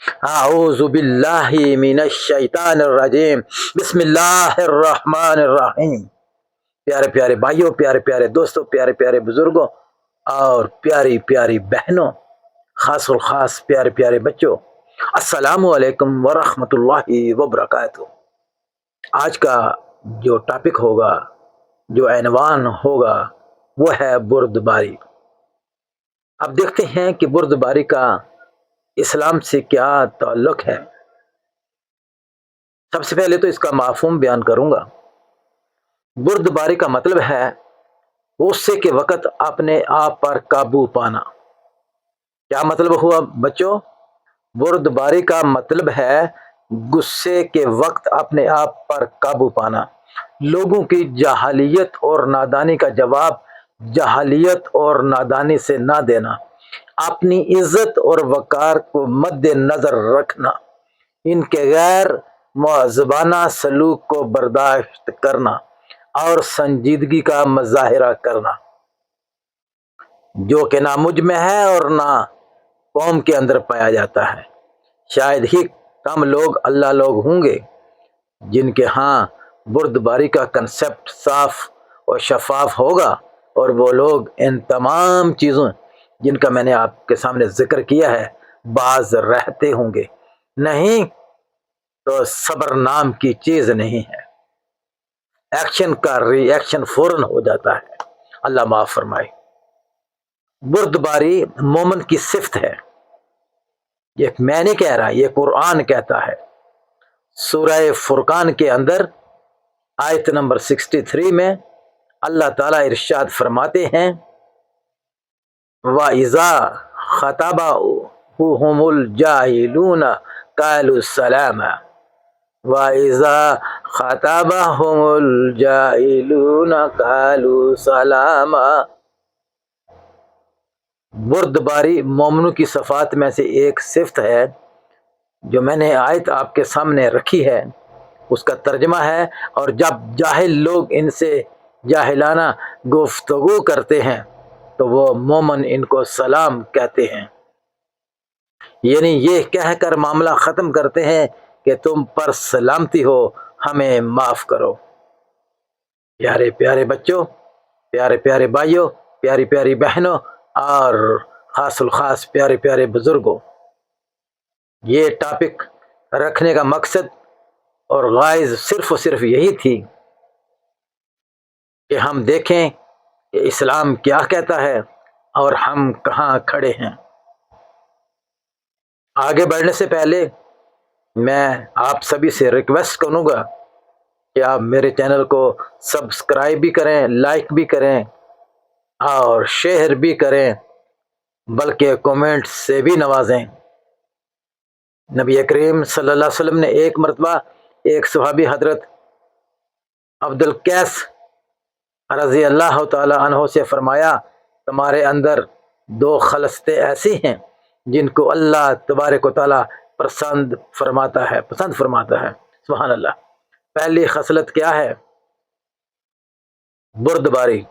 اعوذ باللہ من الشیطان الرجیم، بسم اللہ الرحمن الرحیم۔ پیارے پیارے بھائیوں، پیارے پیارے دوستوں، پیارے پیارے بزرگوں اور پیاری پیاری بہنوں، خاص الخاص پیارے پیارے بچوں، السلام علیکم ورحمۃ اللہ وبرکاتہ۔ آج کا جو ٹاپک ہوگا، جو عنوان ہوگا، وہ ہے بردباری۔ اب دیکھتے ہیں کہ بردباری کا اسلام سے کیا تعلق ہے۔ سب سے پہلے تو اس کا مفہوم بیان کروں گا۔ بردباری کا مطلب ہے غصے کے وقت اپنے آپ پر قابو پانا۔ کیا مطلب ہوا بچوں؟ بردباری کا مطلب ہے غصے کے وقت اپنے آپ پر قابو پانا، لوگوں کی جاہلیت اور نادانی کا جواب جاہلیت اور نادانی سے نہ دینا، اپنی عزت اور وقار کو مد نظر رکھنا، ان کے غیر مہذبانہ سلوک کو برداشت کرنا اور سنجیدگی کا مظاہرہ کرنا، جو کہ نہ مجھ میں ہے اور نہ قوم کے اندر پایا جاتا ہے۔ شاید ہی کم لوگ اللہ لوگ ہوں گے جن کے ہاں بردباری کا کنسپٹ صاف اور شفاف ہوگا، اور وہ لوگ ان تمام چیزوں جن کا میں نے آپ کے سامنے ذکر کیا ہے باز رہتے ہوں گے۔ نہیں تو صبر نام کی چیز نہیں ہے، ایکشن کا ری ایکشن فوراً ہو جاتا ہے۔ اللہ معاف فرمائے۔ بردباری مومن کی صفت ہے، یہ میں نہیں کہہ رہا، یہ قرآن کہتا ہے۔ سورہ فرقان کے اندر آیت نمبر 63 میں اللہ تعالیٰ ارشاد فرماتے ہیں، وَإِذَا خَطَبَهُمُ الْجَاهِلُونَ قَالُوا سَلَامًا، وَإِذَا خَطَبَهُمُ الْجَاهِلُونَ قَالُوا سَلَامًا۔ بردباری مومنوں کی صفات میں سے ایک صفت ہے جو میں نے آیت آپ کے سامنے رکھی ہے، اس کا ترجمہ ہے، اور جب جاہل لوگ ان سے جاہلانہ گفتگو کرتے ہیں تو وہ مومن ان کو سلام کہتے ہیں، یعنی یہ کہہ کر معاملہ ختم کرتے ہیں کہ تم پر سلامتی ہو، ہمیں معاف کرو۔ پیارے پیارے بچوں، پیارے پیارے بھائیوں، پیاری پیاری بہنوں اور خاص الخاص پیارے پیارے بزرگوں، یہ ٹاپک رکھنے کا مقصد اور غائز صرف و صرف یہی تھی کہ ہم دیکھیں کہ اسلام کیا کہتا ہے اور ہم کہاں کھڑے ہیں۔ آگے بڑھنے سے پہلے میں آپ سبھی سے ریکویسٹ کروں گا کہ آپ میرے چینل کو سبسکرائب بھی کریں، لائک بھی کریں اور شیئر بھی کریں، بلکہ کومنٹ سے بھی نوازیں۔ نبی کریم صلی اللہ علیہ وسلم نے ایک مرتبہ ایک صحابی حضرت عبد القیس رضی اللہ تعالی عنہ سے فرمایا، تمہارے اندر دو خلستیں ایسی ہیں جن کو اللہ تبارک و تعالی پسند فرماتا ہے۔ سبحان اللہ۔ پہلی خصلت کیا ہے؟ بردباری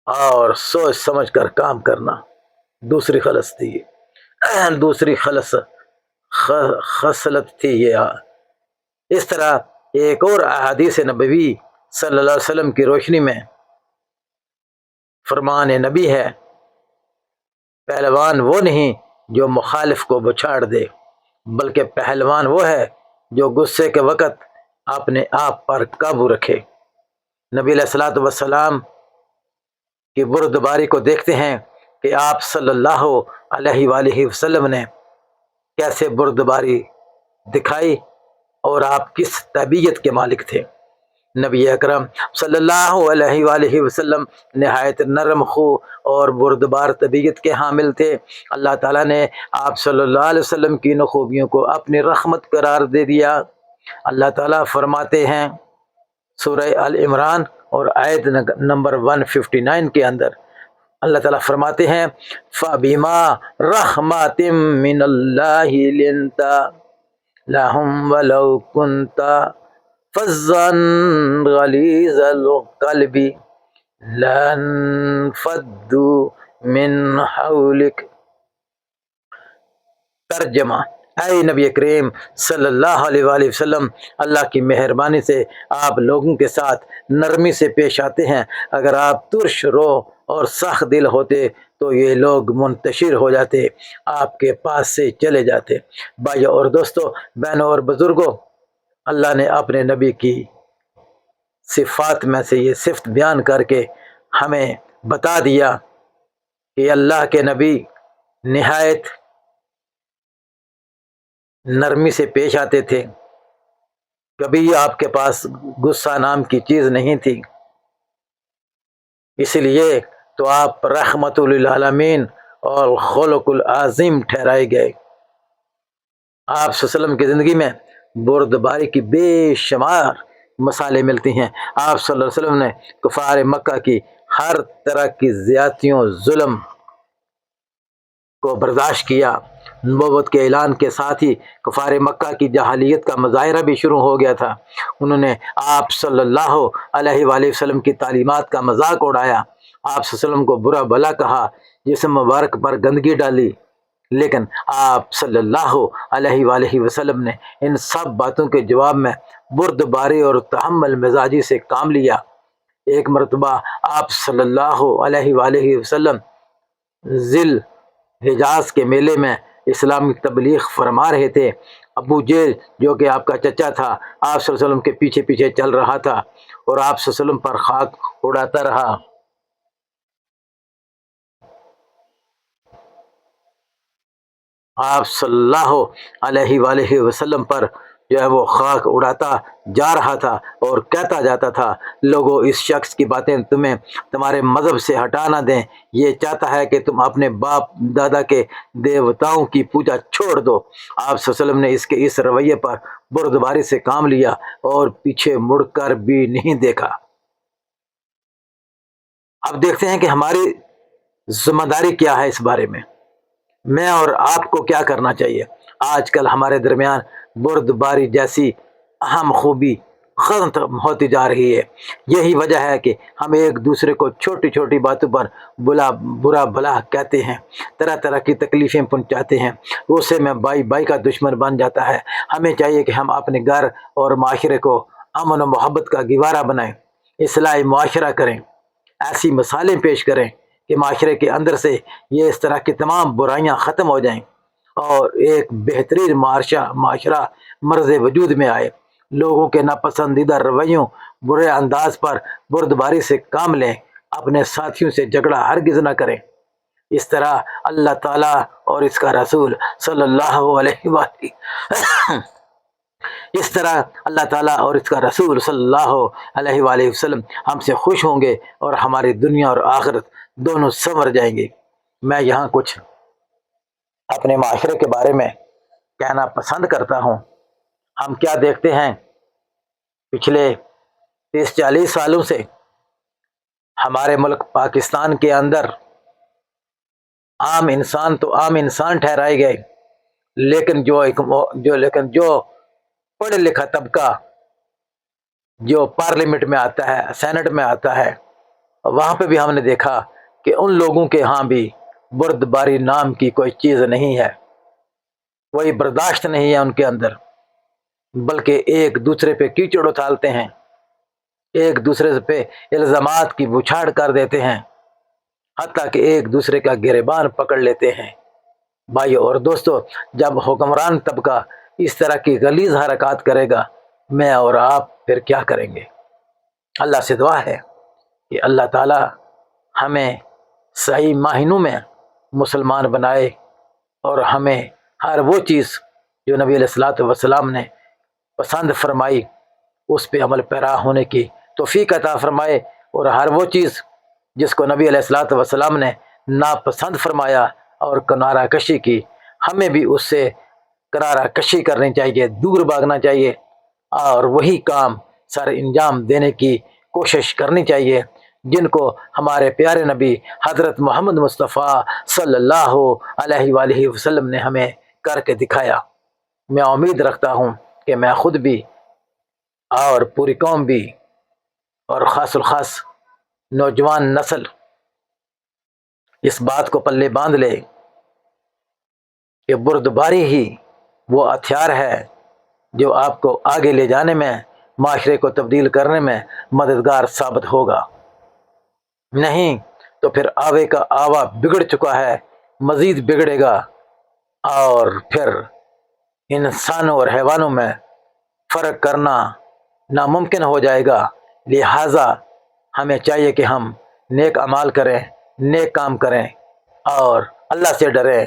اور سوچ سمجھ کر کام کرنا۔ دوسری خصلت تھی یہ۔ اس طرح ایک اور احادیث نبوی صلی اللہ علیہ وسلم کی روشنی میں فرمان نبی ہے، پہلوان وہ نہیں جو مخالف کو بچھاڑ دے، بلکہ پہلوان وہ ہے جو غصے کے وقت اپنے آپ پر قابو رکھے۔ نبی علیہ الصلوۃ والسلام کی بردباری کو دیکھتے ہیں کہ آپ صلی اللہ علیہ وآلہ وسلم نے کیسے بردباری دکھائی اور آپ کس طبیعت کے مالک تھے۔ نبی اکرم صلی اللہ علیہ وآلہ وسلم نہایت نرم خو اور بردبار طبیعت کے حامل تھے۔ اللہ تعالیٰ نے آپ صلی اللہ علیہ وسلم کی ان خوبیوں کو اپنی رحمت قرار دے دیا۔ اللہ تعالیٰ فرماتے ہیں سورہ ال عمران اور آیت نمبر 159 کے اندر، اللہ تعالیٰ فرماتے ہیں فَبِمَا رَحْمَةٍ مِّنَ اللَّهِ لِنْتَ لَهُمْ وَلَوْ كُنْتَ فَظًّا غَلِيظَ الْقَلْبِ لَانفَضُّوا مِنْ حَوْلِكَ۔ ترجمہ: اے نبی کریم صلی اللہ علیہ وآلہ وسلم، اللہ کی مہربانی سے آپ لوگوں کے ساتھ نرمی سے پیش آتے ہیں۔ اگر آپ ترش رو اور سخت دل ہوتے تو یہ لوگ منتشر ہو جاتے، آپ کے پاس سے چلے جاتے۔ بھائیو اور دوستو، بہنوں اور بزرگوں، اللہ نے اپنے نبی کی صفات میں سے یہ صفت بیان کر کے ہمیں بتا دیا کہ اللہ کے نبی نہایت نرمی سے پیش آتے تھے، کبھی آپ کے پاس غصہ نام کی چیز نہیں تھی، اس لیے تو آپ رحمت للعالمین اور خلق العظیم ٹھہرائے گئے۔ آپ صلی اللہ علیہ وسلم کی زندگی میں بردباری کی بے شمار مثالیں ملتی ہیں۔ آپ صلی اللہ علیہ وسلم نے کفار مکہ کی ہر طرح کی زیادتیوں، ظلم کو برداشت کیا۔ نبوت کے اعلان کے ساتھ ہی کفار مکہ کی جاہلیت کا مظاہرہ بھی شروع ہو گیا تھا۔ انہوں نے آپ صلی اللہ علیہ وآلہ وسلم کی تعلیمات کا مذاق اڑایا، آپ صلی اللہ علیہ وسلم کو برا بھلا کہا، جسم مبارک پر گندگی ڈالی، لیکن آپ صلی اللہ علیہ وآلہ وسلم نے ان سب باتوں کے جواب میں بردباری اور تحمل مزاجی سے کام لیا۔ ایک مرتبہ آپ صلی اللہ علیہ وآلہ وسلم ذی الحجاز کے میلے میں اسلامی تبلیغ فرما رہے تھے۔ ابو جہل جو کہ آپ کا چچا تھا، آپ صلی اللہ علیہ وسلم کے پیچھے پیچھے چل رہا تھا اور آپ صلی اللہ علیہ وسلم پر خاک اڑاتا رہا۔ آپ صلی اللہ علیہ وآلہ وسلم پر جو ہے وہ خاک اڑاتا جا رہا تھا اور کہتا جاتا تھا، لوگوں اس شخص کی باتیں تمہیں تمہارے مذہب سے ہٹا نہ دیں، یہ چاہتا ہے کہ تم اپنے باپ دادا کے دیوتاؤں کی پوجا چھوڑ دو۔ آپ صلی اللہ علیہ وسلم نے اس کے اس رویے پر بردباری سے کام لیا اور پیچھے مڑ کر بھی نہیں دیکھا۔ اب دیکھتے ہیں کہ ہماری ذمہ داری کیا ہے اس بارے میں اور آپ کو کیا کرنا چاہیے۔ آج کل ہمارے درمیان بردباری جیسی اہم خوبی ختم ہوتی جا رہی ہے۔ یہی وجہ ہے کہ ہم ایک دوسرے کو چھوٹی چھوٹی باتوں پر برا بھلا کہتے ہیں، طرح طرح کی تکلیفیں پہنچاتے ہیں، غصے میں بھائی بھائی کا دشمن بن جاتا ہے۔ ہمیں چاہیے کہ ہم اپنے گھر اور معاشرے کو امن و محبت کا گہوارہ بنائیں، اصلاحی معاشرہ کریں، ایسی مثالیں پیش کریں کہ معاشرے کے اندر سے یہ اس طرح کی تمام برائیاں ختم ہو جائیں اور ایک بہترین معاشرہ مرز وجود میں آئے۔ لوگوں کے ناپسندیدہ رویوں، برے انداز پر بردباری سے کام لیں، اپنے ساتھیوں سے جھگڑا ہرگز نہ کریں۔ اس طرح اللہ تعالیٰ اور اس کا رسول صلی اللہ علیہ وآلہ اس طرح اللہ تعالیٰ اور اس کا رسول صلی اللہ علیہ وآلہ وسلم ہم سے خوش ہوں گے اور ہماری دنیا اور آخرت دونوں سنور جائیں گے۔ میں یہاں کچھ اپنے معاشرے کے بارے میں کہنا پسند کرتا ہوں۔ ہم کیا دیکھتے ہیں، پچھلے 30-40 سالوں سے ہمارے ملک پاکستان کے اندر عام انسان تو عام انسان ٹھہرائے گئے، لیکن جو پڑھا لکھا طبقہ جو پارلیمنٹ میں آتا ہے، سینٹ میں آتا ہے، وہاں پہ بھی ہم نے دیکھا کہ ان لوگوں کے ہاں بھی بردباری نام کی کوئی چیز نہیں ہے، کوئی برداشت نہیں ہے ان کے اندر، بلکہ ایک دوسرے پہ کیچڑ اچھالتے ہیں، ایک دوسرے پہ الزامات کی بچھاڑ کر دیتے ہیں، حتیٰ کہ ایک دوسرے کا گریبان پکڑ لیتے ہیں۔ بھائی اور دوستو، جب حکمران طبقہ اس طرح کی غلیظ حرکات کرے گا، میں اور آپ پھر کیا کریں گے؟ اللہ سے دعا ہے کہ اللہ تعالی ہمیں صحیح معنوں میں مسلمان بنائے اور ہمیں ہر وہ چیز جو نبی علیہ الصلوۃ والسلام نے پسند فرمائی اس پہ عمل پیرا ہونے کی توفیق عطا فرمائے، اور ہر وہ چیز جس کو نبی علیہ الصلوۃ والسلام نے ناپسند فرمایا اور کنارہ کشی کی، ہمیں بھی اس سے کنارہ کشی کرنی چاہیے، دور بھاگنا چاہیے اور وہی کام سر انجام دینے کی کوشش کرنی چاہیے جن کو ہمارے پیارے نبی حضرت محمد مصطفیٰ صلی اللہ علیہ وآلہ وسلم نے ہمیں کر کے دکھایا۔ میں امید رکھتا ہوں کہ میں خود بھی اور پوری قوم بھی اور خاص الخاص نوجوان نسل اس بات کو پلے باندھ لے کہ بردباری ہی وہ ہتھیار ہے جو آپ کو آگے لے جانے میں، معاشرے کو تبدیل کرنے میں مددگار ثابت ہوگا۔ نہیں تو پھر آوے کا آوا بگڑ چکا ہے، مزید بگڑے گا، اور پھر انسانوں اور حیوانوں میں فرق کرنا ناممکن ہو جائے گا۔ لہٰذا ہمیں چاہیے کہ ہم نیک اعمال کریں، نیک کام کریں اور اللہ سے ڈریں۔